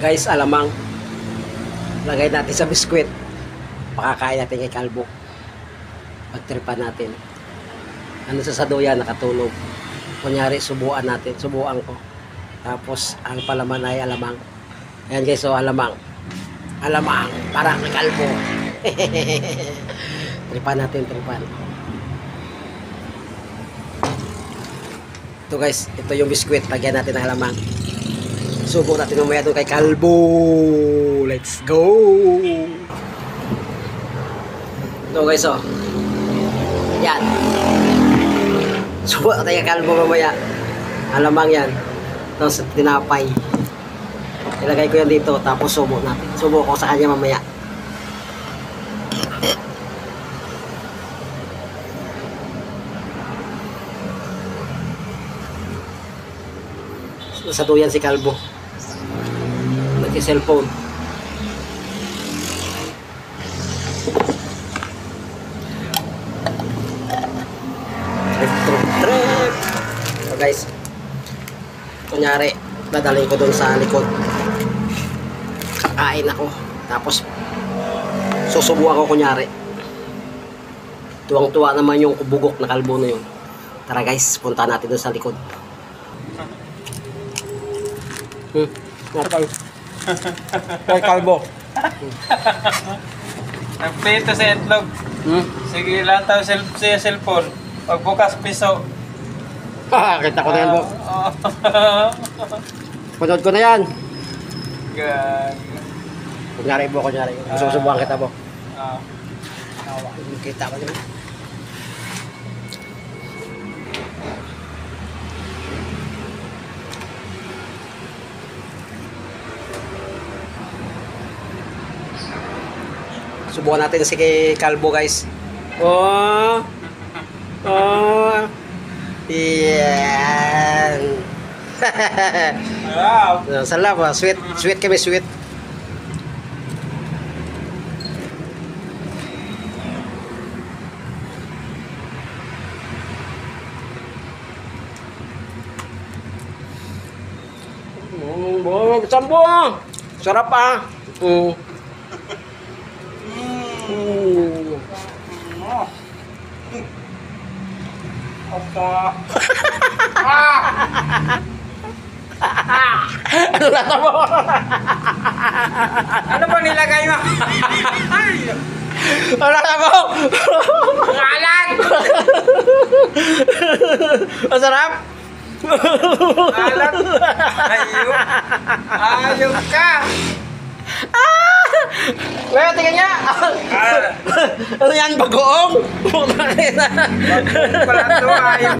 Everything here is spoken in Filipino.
Guys, alamang. Lagay natin sa biskwit. Pakakain natin kay Kalbo. Pagtripan natin. Ano sa saduyan, nakatulog. Kunyari, subuan natin. Subuan ko. Tapos, ang palaman ay alamang. Ayan guys, so alamang. Alamang. Para kay Kalbo. Tripan natin, tripan. Ito guys, ito yung biskwit. Lagyan natin ng alamang. Subo natin mamaya doon kay Kalbo. Let's go! Ito guys, oh. Yan. Subo natin kay Kalbo mamaya. Alamang yan. Tapos tinapay. Ilagay ko yan dito. Tapos subo natin. Subo ko sa kanya mamaya. Nasa duyan si Kalbo. Nag-cellphone. Trip. So guys, kunyari, dadalhin ko doon sa likod. Kakain ako. Tapos, susubuan ko kunyari. Tuwang-tuwa naman yung bugok na Kalbo na yun. Tara guys, punta natin doon sa likod. Natay. Kay Kalbo. Nagplito sa itlog. Sige, lataw sa cellphone. Pagbukas piso. Kita ko na yan, Bo. Panood ko na yan. Gag. Kunyari, Bo, kunyari. Susubukan kita, Bo. Awa. Kita ko naman. Subukan natin si Kalbo guys. Oh. Oh. Yan. Wow. Salap ah. Sweet. Sweet kami, sweet. Sambo. Sarap ah. Apa? Ano lata mo? Ano ba nilagay mo? Ano lata mo? Ngalan! Masarap? Ngalan! Ayok! Ayok ka! Well, tingnan niya. Ano yan? Bagoong? Pala to, ayok